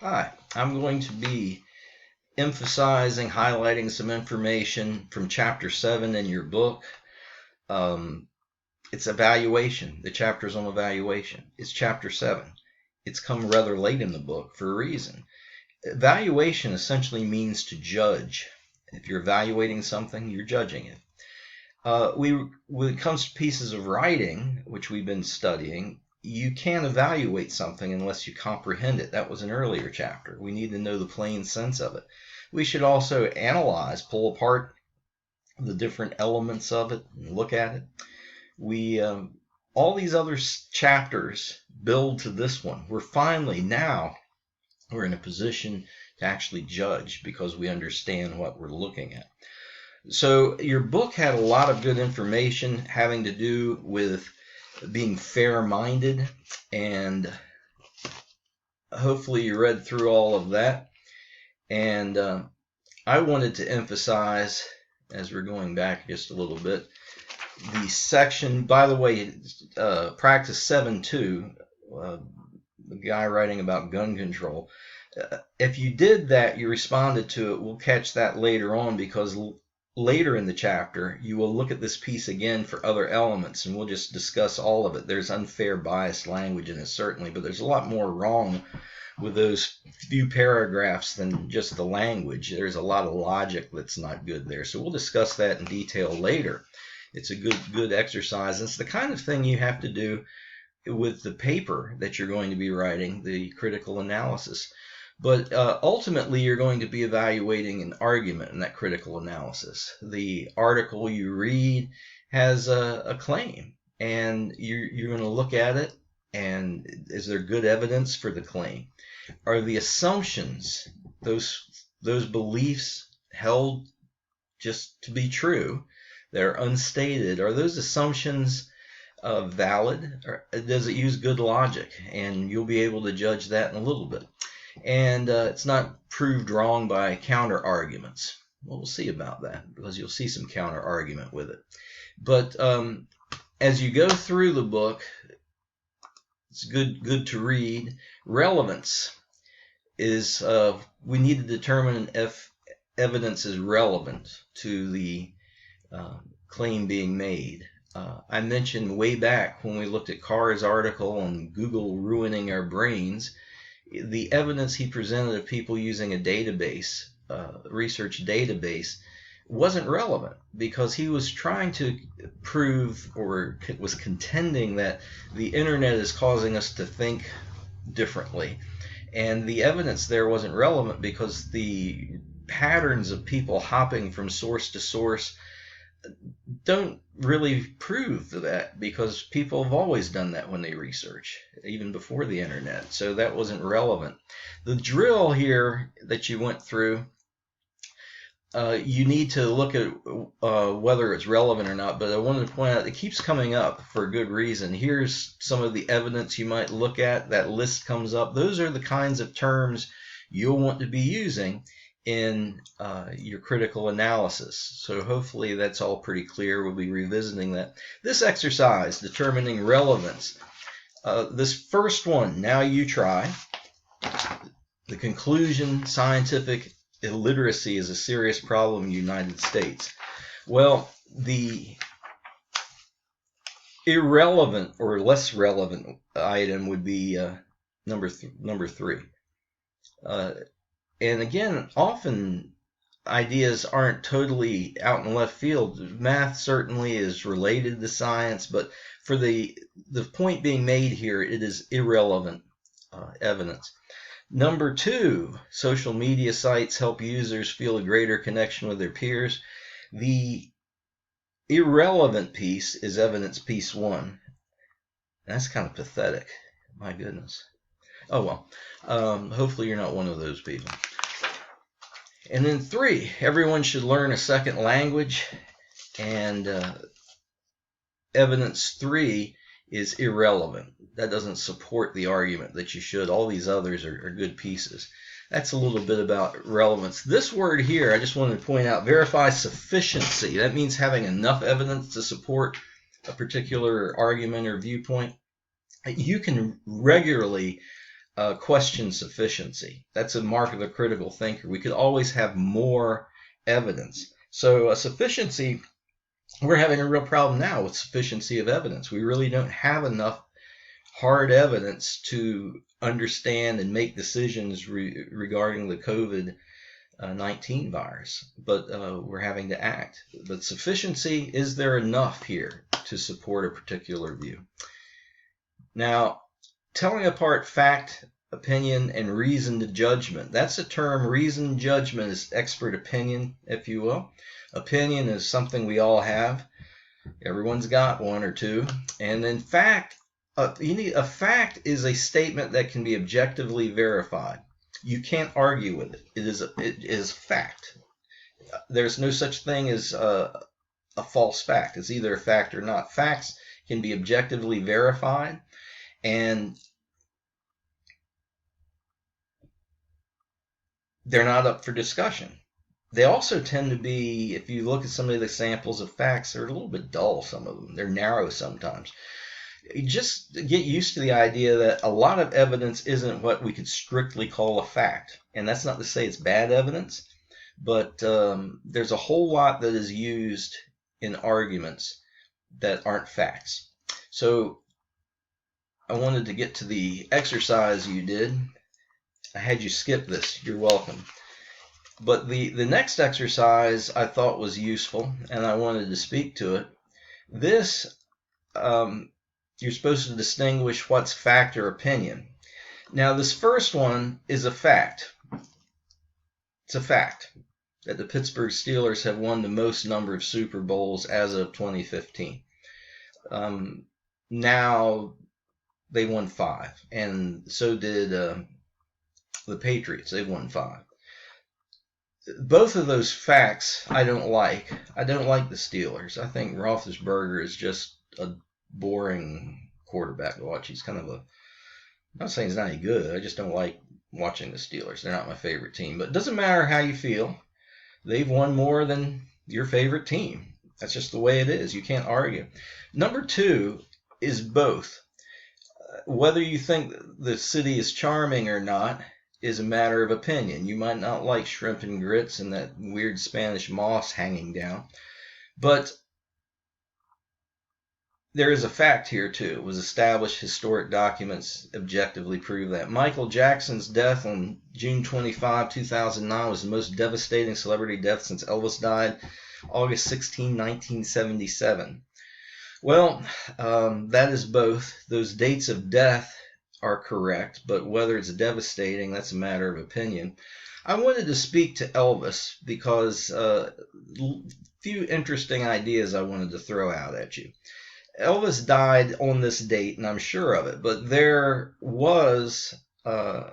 Hi, I'm going to be emphasizing, highlighting some information from Chapter 7 in your book. Um, it's evaluation. The chapter is on evaluation. It's Chapter 7. It's come rather late in the book for a reason. Evaluation essentially means to judge. If you're evaluating something, you're judging it. When it comes to pieces of writing, which we've been studying, you can't evaluate something unless you comprehend it. That was an earlier chapter. We need to know the plain sense of it. We should also analyze, pull apart the different elements of it, and look at it. All these other chapters build to this one. We're in a position to actually judge because we understand what we're looking at. So your book had a lot of good information having to do with being fair-minded, and hopefully you read through all of that. And I wanted to emphasize, as we're going back just a little bit, the section, by the way, practice 7.2, the guy writing about gun control. If you did that, you responded to it, we'll catch that later on, because later in the chapter, you will look at this piece again for other elements, and we'll just discuss all of it. There's unfair biased language in it, certainly, but there's a lot more wrong with those few paragraphs than just the language. There's a lot of logic that's not good there. So we'll discuss that in detail later. It's a good exercise. It's the kind of thing you have to do with the paper that you're going to be writing, the critical analysis. But ultimately, you're going to be evaluating an argument in that critical analysis. The article you read has a claim, and you're going to look at it, and is there good evidence for the claim? Are the assumptions, those beliefs held just to be true, they're unstated, are those assumptions valid, or does it use good logic? And you'll be able to judge that in a little bit. And it's not proved wrong by counter arguments. Well, we'll see about that, because you'll see some counter argument with it. But as you go through the book, it's good to read. Relevance is we need to determine if evidence is relevant to the claim being made. I mentioned way back when we looked at Carr's article on Google ruining our brains, the evidence he presented of people using a database, research database, wasn't relevant, because he was trying to prove, or was contending, that the internet is causing us to think differently. And the evidence there wasn't relevant because the patterns of people hopping from source to source don't really prove that, because people have always done that when they research, even before the internet. So that wasn't relevant. The drill here that you went through, you need to look at whether it's relevant or not, but I wanted to point out it keeps coming up for a good reason. Here's some of the evidence you might look at. That list comes up. Those are the kinds of terms you'll want to be using in your critical analysis. So hopefully that's all pretty clear. We'll be revisiting that. This exercise, determining relevance. This first one, now you try. The conclusion, scientific illiteracy is a serious problem in the United States. Well, the irrelevant or less relevant item would be number 3. And again, often ideas aren't totally out in left field. Math certainly is related to science, but for the point being made here, it is irrelevant evidence. Number 2, social media sites help users feel a greater connection with their peers. The irrelevant piece is evidence piece 1. That's kind of pathetic. My goodness. Oh well, hopefully you're not one of those people. And then 3, everyone should learn a second language, and evidence 3 is irrelevant. That doesn't support the argument that you should. All these others are good pieces. That's a little bit about relevance. This word here, I just wanted to point out, verify sufficiency. That means having enough evidence to support a particular argument or viewpoint. You can regularly question sufficiency. That's a mark of a critical thinker. We could always have more evidence. So sufficiency, we're having a real problem now with sufficiency of evidence. We really don't have enough hard evidence to understand and make decisions regarding the COVID-19 virus, but we're having to act. But sufficiency, is there enough here to support a particular view? Now, telling apart fact, opinion, and reasoned judgment. That's a term. Reasoned judgment is expert opinion, if you will. Opinion is something we all have. Everyone's got one or two. And in fact, a fact is a statement that can be objectively verified. You can't argue with it. It is fact. There's no such thing as a false fact. It's either a fact or not. Facts can be objectively verified, and they're not up for discussion. They also tend to be, if you look at some of the examples of facts, they're a little bit dull, some of them. They're narrow sometimes. You just get used to the idea that a lot of evidence isn't what we could strictly call a fact. And that's not to say it's bad evidence, but there's a whole lot that is used in arguments that aren't facts. So I wanted to get to the exercise you did. I had you skip this. You're welcome. But the next exercise I thought was useful, and I wanted to speak to it. This, you're supposed to distinguish what's fact or opinion. Now, this first one is a fact. It's a fact that the Pittsburgh Steelers have won the most number of Super Bowls as of 2015. Now, they won 5, and so did the Patriots. They've won 5. Both of those facts I don't like. I don't like the Steelers. I think Roethlisberger is just a boring quarterback to watch. He's kind of I'm not saying he's not any good. I just don't like watching the Steelers. They're not my favorite team. But it doesn't matter how you feel. They've won more than your favorite team. That's just the way it is. You can't argue. Number 2 is both. Whether you think the city is charming or not is a matter of opinion. You might not like shrimp and grits and that weird Spanish moss hanging down. But there is a fact here, too. It was established. Historic documents objectively prove that. Michael Jackson's death on June 25, 2009 was the most devastating celebrity death since Elvis died August 16, 1977. Well, that is both. Those dates of death are correct, but whether it's devastating, that's a matter of opinion. I wanted to speak to Elvis because a few interesting ideas I wanted to throw out at you. Elvis died on this date, and I'm sure of it, but there was a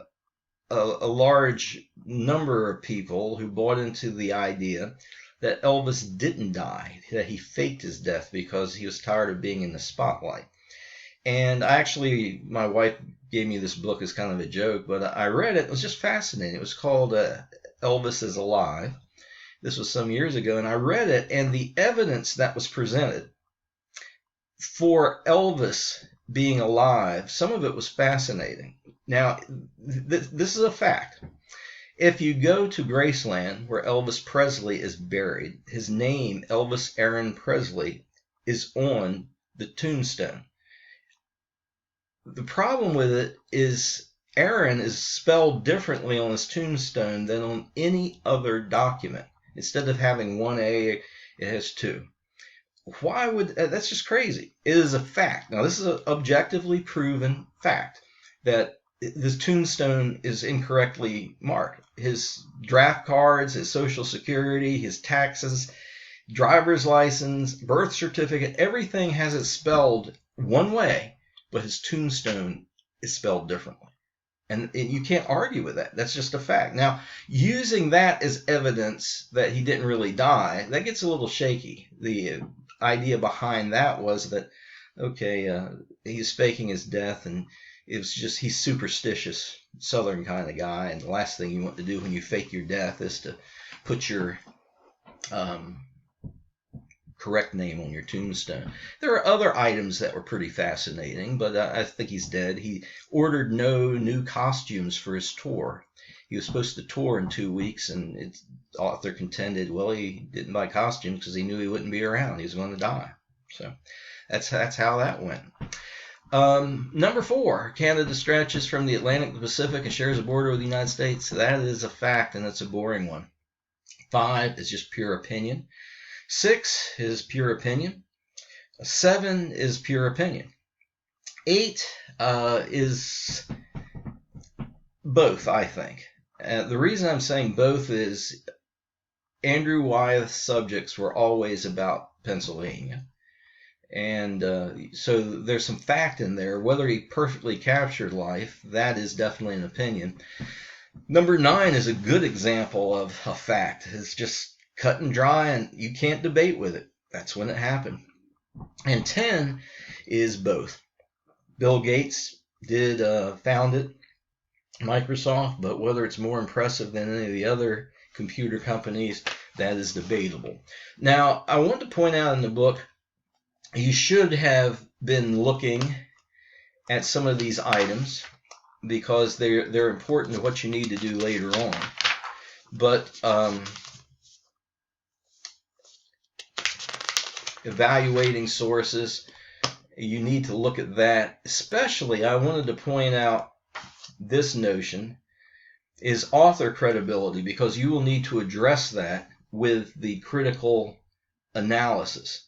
large number of people who bought into the idea that Elvis didn't die, that he faked his death because he was tired of being in the spotlight. And my wife gave me this book as kind of a joke, but I read it. It was just fascinating. It was called Elvis is Alive. This was some years ago, and I read it, and the evidence that was presented for Elvis being alive, some of it was fascinating. Now, this is a fact. If you go to Graceland, where Elvis Presley is buried, his name, Elvis Aaron Presley, is on the tombstone. The problem with it is Aaron is spelled differently on his tombstone than on any other document. Instead of having 1 A, it has 2. Why would that's just crazy? It is a fact. Now, this is an objectively proven fact that this tombstone is incorrectly marked. His draft cards, his Social Security, his taxes, driver's license, birth certificate, everything has it spelled one way, but his tombstone is spelled differently. And you can't argue with that. That's just a fact. Now, using that as evidence that he didn't really die, that gets a little shaky. The idea behind that was that, okay, he's faking his death, and it was just he's superstitious, Southern kind of guy, and the last thing you want to do when you fake your death is to put your correct name on your tombstone. There are other items that were pretty fascinating, but I think he's dead. He ordered no new costumes for his tour. He was supposed to tour in 2 weeks, and the author contended, well, he didn't buy costumes because he knew he wouldn't be around. He was going to die. So that's how that went. Number 4, Canada stretches from the Atlantic to the Pacific and shares a border with the United States. That is a fact, and it's a boring one. 5 is just pure opinion. 6 is pure opinion. 7 is pure opinion. 8 is both, I think. The reason I'm saying both is Andrew Wyeth's subjects were always about Pennsylvania. And so there's some fact in there. Whether he perfectly captured life, that is definitely an opinion. Number 9 is a good example of a fact. It's just cut and dry, and you can't debate with it. That's when it happened. And 10 is both. Bill Gates did found it, Microsoft, but whether it's more impressive than any of the other computer companies, that is debatable. Now, I want to point out in the book, you should have been looking at some of these items because they're important to what you need to do later on. But evaluating sources, you need to look at that. Especially, I wanted to point out this notion is author credibility, because you will need to address that with the critical analysis.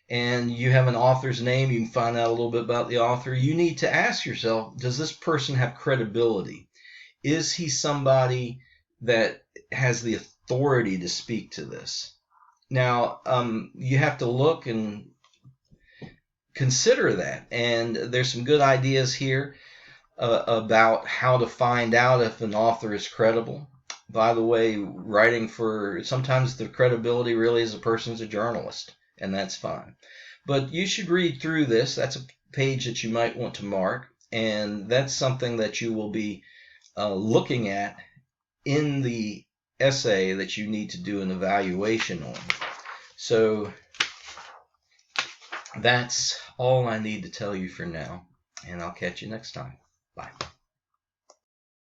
And you have an author's name, you can find out a little bit about the author. You need to ask yourself, does this person have credibility? Is he somebody that has the authority to speak to this? Now, you have to look and consider that. And there's some good ideas here about how to find out if an author is credible. By the way, sometimes the credibility really is a person's a journalist, and that's fine. But you should read through this. That's a page that you might want to mark, and that's something that you will be looking at in the essay that you need to do an evaluation on. So that's all I need to tell you for now, and I'll catch you next time. Bye.